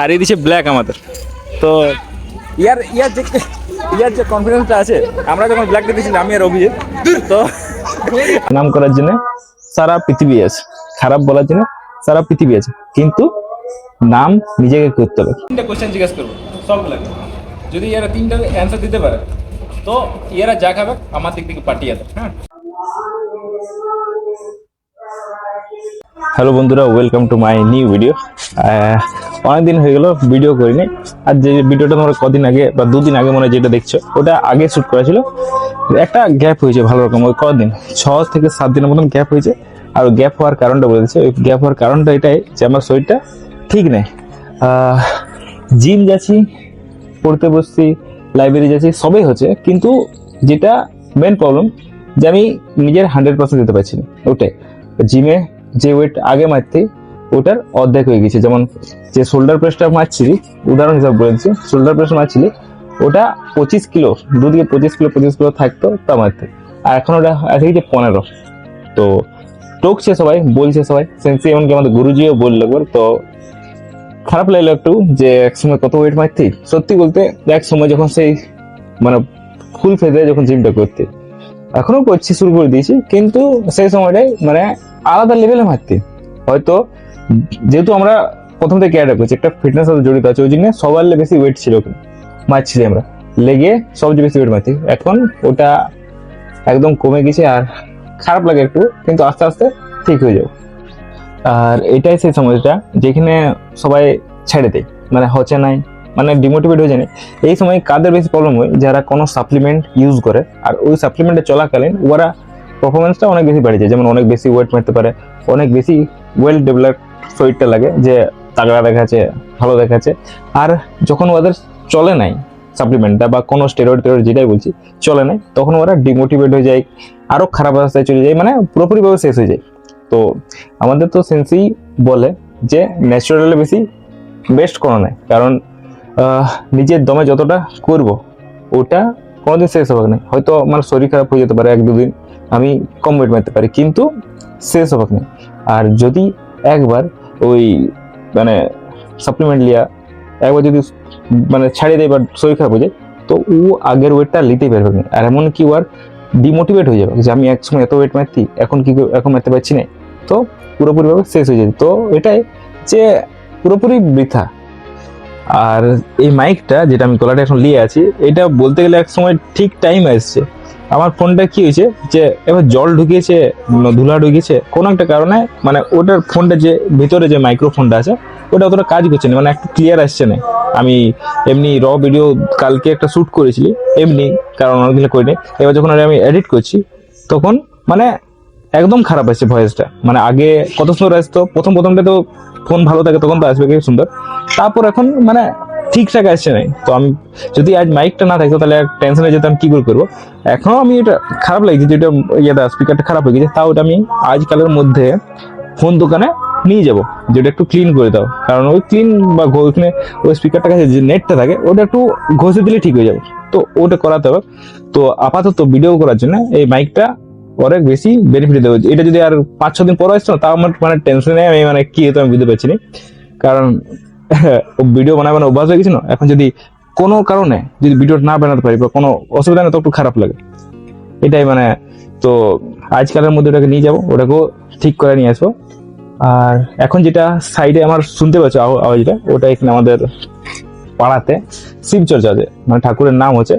আর এই দিচ্ছে ব্ল্যাক আমাদের। তো ইয়ার যে কনফিডেন্সটা আছে, আমরা যখন ব্ল্যাকটা দিয়েছি আমি আর অভিজিৎ, তো নাম করার জন্য সারা পৃথিবী আছে, খারাপ বলার জন্য সারা পৃথিবী আছে, কিন্তু নাম নিজেকে করতে হবে। তিনটা কোশ্চেন জিজ্ঞাসা করবো সব ব্ল্যাক, যদি ইয়ারা তিনটা অ্যান্সার দিতে পারে তো ইয়ারা যা খাবে আমার দিক থেকে পাঠিয়ে দেবে। হ্যাঁ, হ্যালো বন্ধুরা, welcome to my new video. অনেকদিন হয়ে গেল ভিডিও করিনি। আর যে ভিডিওটা তোমরা কদিন আগে বা দুদিন আগে মনে হয় যেটা দেখছো, ওটা আগে শ্যুট করা ছিল। একটা গ্যাপ হয়েছে ভালো রকম, ওই কদিন 6 থেকে 7 দিনের মতন গ্যাপ হয়েছে। আর গ্যাপ হওয়ার কারণটা বলে দিচ্ছে, ওই গ্যাপ হওয়ার কারণটা এটাই যে আমার শরীরটা ঠিক নেই। জিম যাচ্ছি, পড়তে বসছি, লাইব্রেরি যাচ্ছি, সবই হচ্ছে, কিন্তু যেটা মেন প্রবলেম যে আমি নিজের 100% দিতে পারছি না। ওটাই জিমে যে ওয়েট আগে মারতে ওটার অর্ধেক হয়ে গেছে। যেমন যে শোল্ডার প্রেসটা মারছিলি, উদাহরণ হিসাবে বলেছি, শোল্ডার প্রেস মারছিলি, ওটা 25 কিলো, দুদিকে 25 কিলো থাকতো তা মারতে, আর এখন ওটা আছে যে 15। তো টকছে সবাই, বলছে সবাই, সেন্সি এমনকি আমাদের গুরুজিও বললো একবার। তো খারাপ লাগলো একটু যে একসময় কত ওয়েট মারতি। সত্যি বলতে এক সময় যখন সেই মানে ফুল ফেজে যখন জিমটা করতে, এখনো করছি, শুরু করে দিয়েছি, কিন্তু সেই সময়টাই মানে আলাদা লেভেলে মারতে। হয়তো যেহেতু আমরা প্রথম থেকে ক্যারিয়ার করছি, একটা ফিটনেস সাথে জড়িত আছে, ওই জন্য সবার বেশি ওয়েট ছিল, মারছিলি আমরা, লেগে সবচেয়ে বেশি ওয়েট মারতি। এখন ওটা একদম কমে গেছে, আর খারাপ লাগে একটু, কিন্তু আস্তে আস্তে ঠিক হয়ে যাবে। আর এটাই সেই সময়টা যেখানে সবাই ছেড়ে দেয়, মানে হচ্ছে নাই, মানে ডিমোটিভেট হয়ে যায়। এই সময় কাদের বেশি প্রবলেম হয়, যারা কোনো সাপ্লিমেন্ট ইউজ করে, আর ওই সাপ্লিমেন্টে চলাকালীন ওরা পারফরমেন্সটা অনেক বেশি বেড়ে যায়। যেমন অনেক বেশি ওয়েট মারতে পারে, অনেক বেশি ওয়েল ডেভেলপ শরীরটা লাগে, যে তাগড়া দেখাচ্ছে, ভালো দেখাচ্ছে। আর যখন ওদের চলে নাই সাপ্লিমেন্টটা বা কোনো স্টেরয়েড যেটাই বলছি চলে নাই, তখন ওরা ডিমোটিভেট হয়ে যায়, আরো খারাপ অবস্থায় চলে যায়, মানে পুরোপুরিভাবে শেষ হয়ে যায়। তো আমাদের তো সেন্সি বলে যে ন্যাচারালি বেশি বেস্ট কোনো নাই, কারণ নিজের দমে যতটা করব ওটা কোনোদিন শেষ হবে না। হয়তো আমার শরীর খারাপ হয়ে যেতে পারে, 1-2 দিন আমি কম ওয়েট মারতে পারি, কিন্তু শেষ হবে না। আর যদি একবার ওই মানে সাপ্লিমেন্ট লিয়া একবার যদি মানে ছাড়িয়ে দেয় বা শরীর খারাপ হয়ে যায়, তো ও আগের ওয়েটটা নিতেই পারবে না। আর এমন কি ওর ডিমোটিভেট হয়ে যাবে যে আমি একসময় এত ওয়েট মারতি, এখন কি এখন মারতে পারছি না, তো পুরোপুরিভাবে শেষ হয়ে যায়। তো এটাই যে পুরোপুরি বৃথা। আর এই মাইকটা যেটা আমি গলাটা এখন নিয়ে আছি, এটা বলতে গেলে এক সময় ঠিক টাইম আসছে। আমার ফোনটা কি হয়েছে যে এবার জল ঢুকিয়েছে, ধুলা ঢুকিয়েছে, কোনো একটা কারণে মানে ওটার ফোনটা যে ভিতরে যে মাইক্রোফোনটা আছে ওটা অতটা কাজ করছে না, মানে একটু ক্লিয়ার আসছে না। আমি এমনি র ভিডিও কালকে একটা শ্যুট করেছিলি এমনি, কারণ অনেকদিন করিনি। এবার যখন আমি এডিট করছি তখন মানে একদম খারাপ আসছে ভয়েসটা। মানে আগে কত সুন্দর আসতো, প্রথমটা তো ফোন ভালো থাকে তখন তো আসবে কি সুন্দর, তারপর এখন মানে ঠিকঠাক আসছে নাই। তো আমি যদি আজ মাইকটা না থাকতো তাহলে টেনশনে যেতাম কি করে করবো। এখনো আমি এটা খারাপ লাগছে যেটা ইয়েটা স্পিকারটা খারাপ হয়ে গেছে, তাও ওটা আমি আজকালের মধ্যে ফোন দোকানে নিয়ে যাবো, যেটা একটু ক্লিন করে দাও, কারণ ওই ক্লিন বা ওইখানে ওই স্পিকারটার কাছে যে নেটটা থাকে ওটা একটু ঘষে দিলে ঠিক হয়ে যাবে। তো ওটা করাতে হবে। তো আপাতত ভিডিও করার জন্য এই মাইকটা অনেক বেশি বেনিফিট দেবে। এটা যদি আর 5-6 দিন পর আসতো না, তাও আমার মানে টেনশনে আমি মানে কি হতো আমি বুঝতে পারছি না, কারণ ভিডিও বানানো অভ্যাস হয়ে গেছে না। এখন যদি কোনো কারণে যদি ভিডিও না বানাতে পারি বা কোনো অসুবিধা নেই, তো একটু খারাপ লাগে, এটাই মানে। তো আজকালের মধ্যে ওটাকে নিয়ে যাবো, ওটাকেও ঠিক করে নিয়ে আসবো। আর এখন যেটা সাইডে আমার শুনতে পাচ্ছ আওয়াজটা, ওটা এখানে আমাদের পাড়াতে শিবচর্চা আছে, মানে ঠাকুরের নাম হচ্ছে,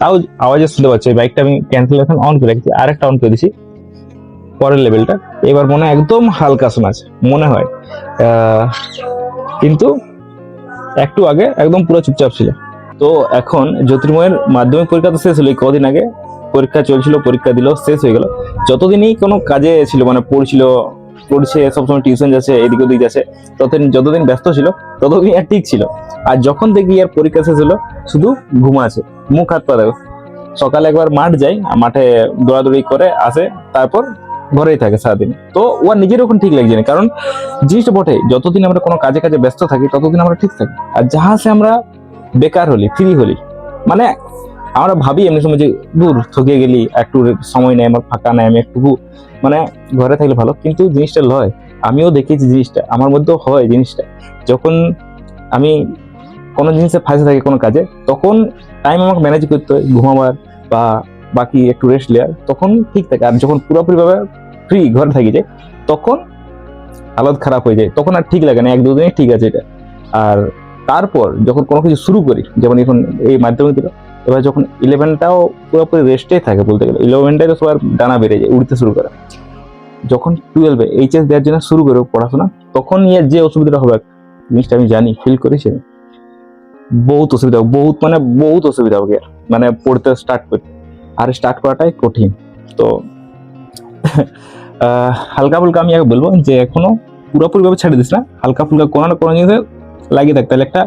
তাও আওয়াজে শুনতে পাচ্ছ। এই বাইকটা আমি ক্যান্সেলেশন অন করে রেখেছি, আরেকটা অন করে দিছি পরের লেভেলটা। এবার মনে হয় একদম হালকা শোনাচ্ছে মনে হয়, কিন্তু একটু আগে একদম পুরো চুপচাপ ছিল। তো এখন জ্যোতির্ময়ের মাধ্যমিক পরীক্ষা তো শেষ হলো, কদিন আগে পরীক্ষা চলছিল, পরীক্ষা দিল, শেষ হয়ে গেল। যতদিনই কোনো কাজে ছিল, মানে পড়ছে সবসময়, টিউশন যাচ্ছে, এদিক ওদিক যাচ্ছে, যতদিন ব্যস্ত ছিল ততদিন আর ঠিক ছিল। আর যখন দেখি আর পরীক্ষা শেষ হলো, শুধু ঘুমাচ্ছে, মুখ হাত পা দেখো। সকালে একবার মাঠ যায়, মাঠে দৌড়াদৌড়ি করে আসে, তারপর ঘরেই থাকে সারাদিন। তো ও নিজের ওখানে ঠিক লাগছে না, কারণ জিনিসটা বটে, যতদিন আমরা কোনো কাজে ব্যস্ত থাকি ততদিন আমরা ঠিক থাকি। আর যাহা সে আমরা বেকার হলি, ফ্রি হলি, মানে আমরা ভাবি এমনি সময় যে দূর থকিয়ে গেলি, একটু সময় নেই আমার, ফাঁকা নেই, আমি একটু মানে ঘরে থাকলে ভালো। কিন্তু জিনিসটা লয়, আমিও দেখেছি জিনিসটা, আমার মধ্যেও হয় জিনিসটা। যখন আমি কোনো জিনিসে ফাঁসে থাকি কোনো কাজে, তখন টাইম আমাকে ম্যানেজ করতে হয়, ঘুমাবার বা বাকি একটু রেস্ট নেওয়ার, তখন ঠিক থাকে। আর যখন পুরোপুরিভাবে ফ্রি ঘরে থাকি যায়, তখন হালত খারাপ হয়ে যায়, তখন আর ঠিক লাগে না, 1-2 দিনই ঠিক আছে এটা। আর তারপর যখন কোনো কিছু শুরু করি, যেমন এখন এই মাধ্যমিক দিল, এবার যখন 11টাও পুরোপুরি রেস্টেই থাকে বলতে গেলে, 11টায় তো সবার ডানা বেড়ে যায়, উঠতে শুরু করে। যখন 12-এ এইচএস দেওয়ার জন্য শুরু করবো পড়াশোনা, তখন এর যে অসুবিধাটা হবে জিনিসটা আমি জানি, ফিল করেছি। বহুত অসুবিধা, বহুত অসুবিধা হবে মানে পড়তে স্টার্ট করতে, আর স্টার্ট করাটাই কঠিন। তো হালকা ফুলকা আমি আগে বলবো যে এখনো পুরোপুরিভাবে ছেড়ে দিস না, হালকা ফুলকা কোনো না কোনো জিনিসে লাগিয়ে থাক, তাহলে একটা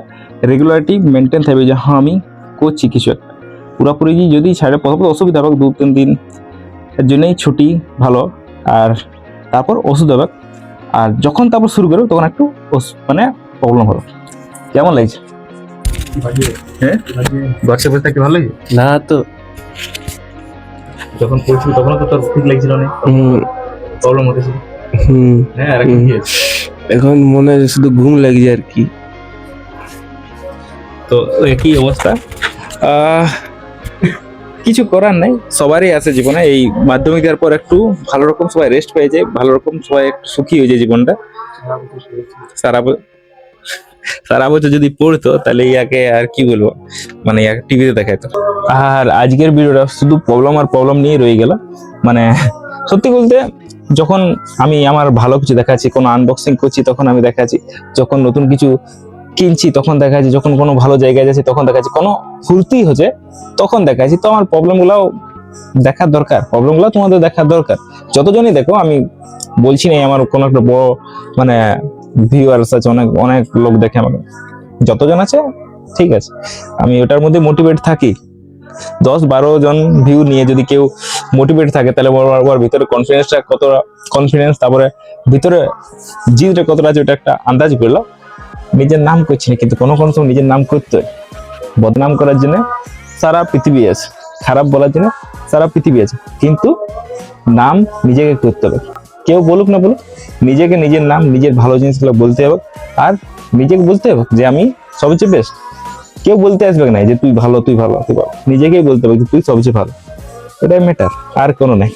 রেগুলারিটি মেনটেন থাকবে যে হ্যাঁ আমি করছি কিছু একটা। পুরোপুরি যদি ছাড়ে প্রথমত অসুবিধা হবে 2-3 দিন, এর জন্যই ছুটি ভালো। আর তারপর ওষুধ হবে, আর যখন তারপর শুরু করো তখন একটু মানে প্রবলেম হবে। কেমন লাগছে? হ্যাঁ, বাচ্চা বসে থাকতে ভালো লাগে না তো। যখন পড়ছিল তখন তো তোর ঠিক লাগছিল না, প্রবলেম হতেছিল। হ্যাঁ, আর এখন কি হচ্ছে? এখন মনে হয় শুধু ঘুম লাগছে আর কি। তো একই অবস্থা, কিছু করার নাই, সবারই আছে জীবনে। এই মাধ্যমিকের পর একটু ভালো রকম সবাই রেস্ট পেয়ে যায়, ভালো রকম সবাই একটু সুখী হয়ে যায় জীবনটা। সারা বছর যদি পড়তো তাহলে ইয়াকে আর কি বলবো, মানে ইয়াকে টিভিতে দেখাইতো। আর আজকের ভিডিওটা শুধু প্রবলেম আর প্রবলেম নিয়ে রয়ে গেল। মানে সত্যি বলতে, যখন আমি আমার ভালো কিছু দেখাচ্ছি, কোনো আনবক্সিং করছি তখন আমি দেখাচ্ছি, যখন নতুন কিছু কিনছি তখন দেখাচ্ছি, যখন কোনো ভালো জায়গায় যাচ্ছি তখন দেখাচ্ছি, কোনো ফুর্তি হচ্ছে তখন দেখাচ্ছি। তো আমার প্রবলেমগুলোও দেখার দরকার, প্রবলেমগুলো তোমাদের দেখার দরকার। যতজনই দেখো, আমি বলছি না আমার কোনো একটা বড় মানে ভিউয়ার্স আছে, অনেক অনেক লোক দেখে আমাকে, যতজন আছে ঠিক আছে, আমি ওটার মধ্যে মোটিভেট থাকি। 10-12 জন ভিউ নিয়ে যদি কেউ মোটিভেট থাকে, তাহলে ওর ভিতরে কনফিডেন্সটা কতটা, কনফিডেন্স, তারপরে ভিতরে জিদটা কতটা আছে, ওটা একটা আন্দাজ করলো। নিজের নাম করছি না, কিন্তু কোনো কোনো সময় নিজের নাম করতে হয়। বদনাম করার জন্য সারা পৃথিবী আছে, খারাপ বলার জন্য সারা পৃথিবী আছে, কিন্তু নাম নিজেকে করতে হবে। কেউ বলুক না বলুক, নিজেকে নিজের নাম, নিজের ভালো জিনিসগুলো বলতে হবে। আর নিজেকে বলতে হবে যে আমি সবচেয়ে বেস্ট। কেউ বলতে আসবে না যে তুই ভালো, তুই ভালো, তুই ভালো, নিজেকেই বলতে হবে যে তুই সবচেয়ে ভালো। এটাই ম্যাটার, আর কোনো নেই।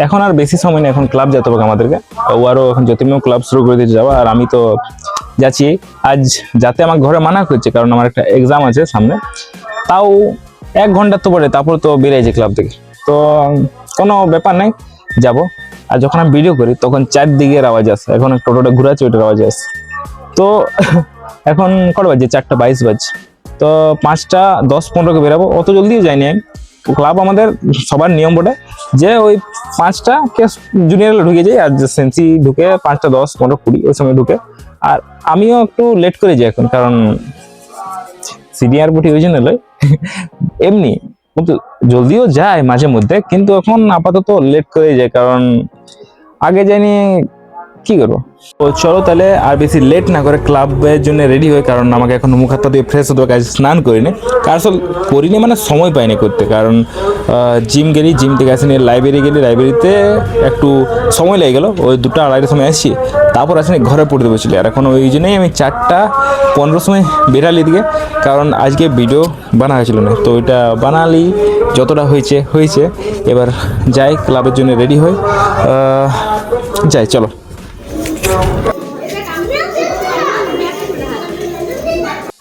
এখন আর বেশি সময় নেই, এখন ক্লাব যেতে হবে আমাদেরকে। ও আরও এখন জ্যোতির্ময় ক্লাব শুরু করে দিতে যাওয়া, আর আমি তো যাচ্ছি। আজ যাতে আমার ঘরে মানা করছে, কারণ আমার একটা এক্সাম আছে সামনে, তাও 1 ঘন্টার তো পরে, তারপর তো বেরিয়েছে ক্লাব থেকে। তো কোনো ব্যাপার নেই, যাব। আর যখন আমি ভিডিও করি তখন চারদিকের আওয়াজ আসে, এখন টোটোটা ঘুরাচ্ছে ওইটার আওয়াজ আসে। তো এখন কটা বাজছে? 4:22 বাজছে। তো 5:10-15 বেরাবো, অত জলদিও যাইনি আমি। ক্লাব আমাদের সবার নিয়ম বটে যে ওই 5টা কে জুনিয়র ঢুকে যায়, আর সেন্সি ঢুকে 5:10-15-20 ওই সময় ঢুকে। আর আমিও একটু লেট করে যাই এখন, কারণ সিনিয়র বটি ওই জন্য লয়, এমনি কিন্তু জলদিও যায় মাঝে মধ্যে, কিন্তু এখন আপাতত লেট করে যায়, কারণ আগে জানি কি করবো। তো চলো তাহলে আর বেশি লেট না করে ক্লাবের জন্য রেডি হয়, কারণ আমাকে এখন মুখ হাত দিয়ে ফ্রেশ হতে হবে, কাজ স্নান করিনি, কারণ করিনি মানে সময় পাইনি করতে। কারণ জিম গেলি, জিম থেকে আসিনি, লাইব্রেরি গেলি, লাইব্রেরিতে একটু সময় লেগে গেলো, ওই 2টা-2:30টার সময় আসছি, তারপর আসিনি ঘরে পড়তে বসেছিলি। আর এখন ওই জন্যই আমি 4:15 সময় বেরালি দিকে, কারণ আজকে ভিডিও বানা হয়েছিল না, তো ওইটা বানালি, যতটা হয়েছে হয়েছে। এবার যাই ক্লাবের জন্য রেডি হই, যাই চলো।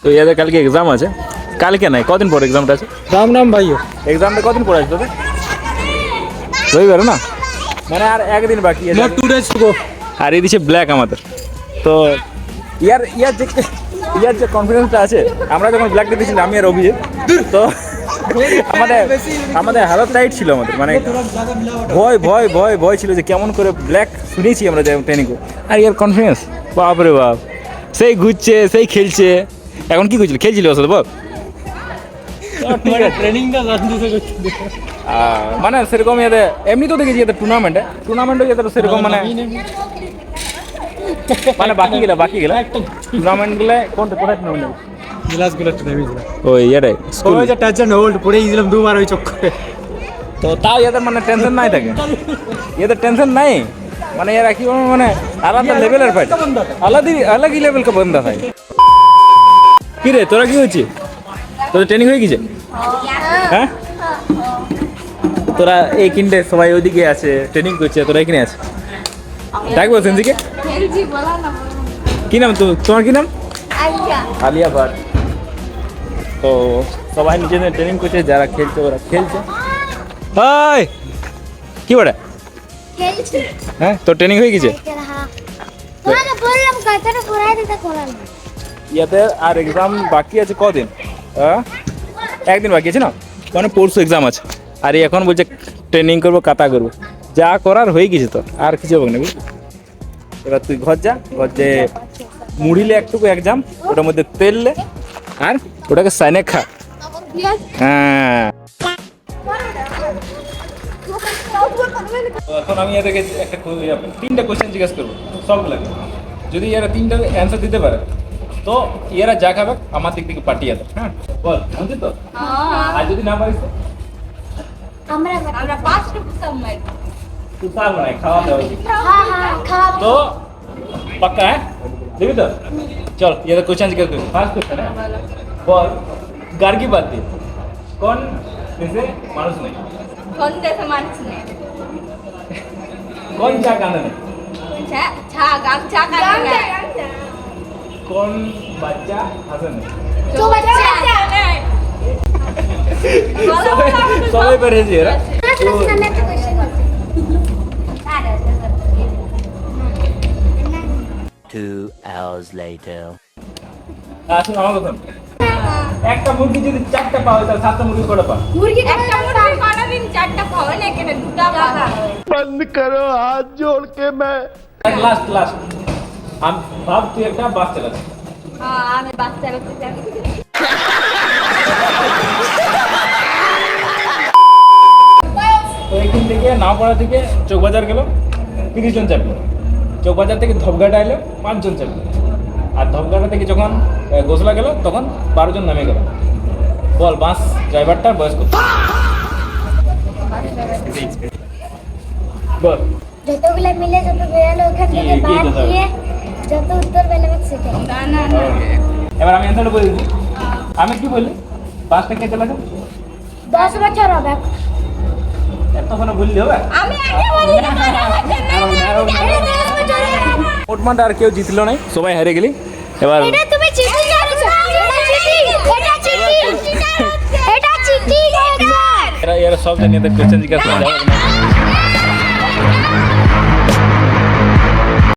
তো ইয়াদের কালকে এক্সাম আছে, কালকে নাই, কদিন পর এক্সামটা আছে? রাম ভাই, এক্সামটা কদিন পর আছে তোদের? রবিবার না, মানে আর 1 দিন বাকি আছে। 2 days to go। আর এই দিচ্ছে ব্ল্যাক আমাদের। তো ইয়ার যে কনফিডেন্সটা আছে, আমরা যখন ব্ল্যাকটা দিয়েছিলাম আমি আর অভিজিৎ, তো আমাদের হালত টাইট ছিল, আমাদের মানে ভয় ভয় ভয় ভয় ছিল যে কেমন করে ব্ল্যাক শুনেছি আমরা ট্রেনিং। আর ইয়ার কনফিডেন্স, বাপরে বাপ, সেই ঘুরছে, সেই খেলছে। এখন কি করছিল? খেলছিল ওর সাথে বল। মানে সেরকম এদের এমনি তো দেখেছি এদের টুর্নামেন্টে এদের সেরকম মানে বাকি গেলা টুর্নামেন্ট গুলো কোথায় টুর্নামেন্ট ওই ইয়ারে স্কুল টাচন হোল্ড পড়ে গেছিলাম 2 বার ওই চক্করে। তো তাও এদের মানে টেনশন নাই থাকে, এদের টেনশন নাই, মানে এরা কি মানে আলাদা লেভেলের ফাইট, আলাদা লেভেল কা বন্দা ভাই। কি রে তোরা কি হচ্ছে? তোদের ট্রেনিং হয়ে গেছে? হ্যাঁ, তোরা এই কিনতে সবাই ওইদিকে আছে ট্রেনিং করছে, তোরা এখানে আছে। ডাকবো সেন্সিকে। কি নাম তোমার কি নাম? আলিয়া ভাট। তো সবাই নিজেদের ট্রেনিং করছে, যারা খেলছে ওরা খেলছে। হাই কি বড়া? হ্যাঁ, তোর ট্রেনিং হয়ে গেছে? ইয়াতে আর এক্সাম বাকি আছে কদিন? একদিন বাকি আছে না, মানে পরশু এক্সাম আছে। আর এখন বলছে ট্রেনিং করবো, কাতা করবো, যা করার হয়ে গেছে তো, আর কিছু হবে না বুঝলি। এবার তুই ঘর যা, ঘর যে মুড়িলে একটুকু এক্সাম, ওটার মধ্যে তেললে আর ওটাকে সাইনে খা। হ্যাঁ, এখন আমি এদেরকে একটা 3টা কোশ্চেন জিজ্ঞাসা করবো সবগুলোকে। যদি এরা 3টার অ্যান্সার দিতে পারে তো এরা যা খাবে আমার দিক থেকে পাঠিয়ে দেবে। হ্যাঁ বল, বুঝলি তো? আর যদি না পারিস তো তুই পারবো না, খাওয়া দাওয়া তো पक्का है? देखी तो चल ये तो क्वेश्चन जिक्र करो। फर्स्ट क्वेश्चन है, बोल घर की बात थी, कौन जैसे मानुस नहीं, कौन जैसे मानुस नहीं, कौन चा कांदा नहीं, चा चा गाम चा कांदा नहीं, कौन बच्चा हसन नहीं, जो बच्चा नहीं, सभी पर है जी रा। 2 hours later. আসুন আমার কথা, একটা মুরগি যদি 4টা পাও তাহলে 7টা মুরগি কটা পাও? मुर्गी একটা মুরগি কোনা দিন চারটা খাওয়া না কেন দুটা খাওয়া बंद करो हाथ जोड़ के मैं লাস্ট লাস্ট আমি ভাব তুই একটা বাস চালাচ্ছিস। হ্যাঁ আমি বাচ্চা করতে চাই তো এখান থেকে নাওপাড়া থেকে চৌবাজার গেল 30 জন চাপলো, চৌবাজার থেকে ধপঘাটা এলো 5 জন চাপলো, আর ধপঘাটা থেকে যখন গোসলা গেল তখন 12 জন নামে গেল। বল বাস ড্রাইভারটার বয়স কত? বল যতগুলো মিলে যত বেরোলো ওখান থেকে কি বাদ কথা? দিয়ে যত উত্তর পেলাম সেটাই না না না এবার আমি অ্যান্সারটা বলে দিচ্ছি। আমি কি বললি বাসটা কে চালাবে? 10 বছর হবে এতক্ষণ বললি হবে? আমি আগে বলি না মোটমাট আর কেউ জিতলো নাই, সবাই হেরে গেলি। এবার এটা তুমি চিটিং করেছো এটা চিটিং এটা চিটিং এরা সব জানিয়ে কোয়েশ্চেন জিজ্ঞাসা করে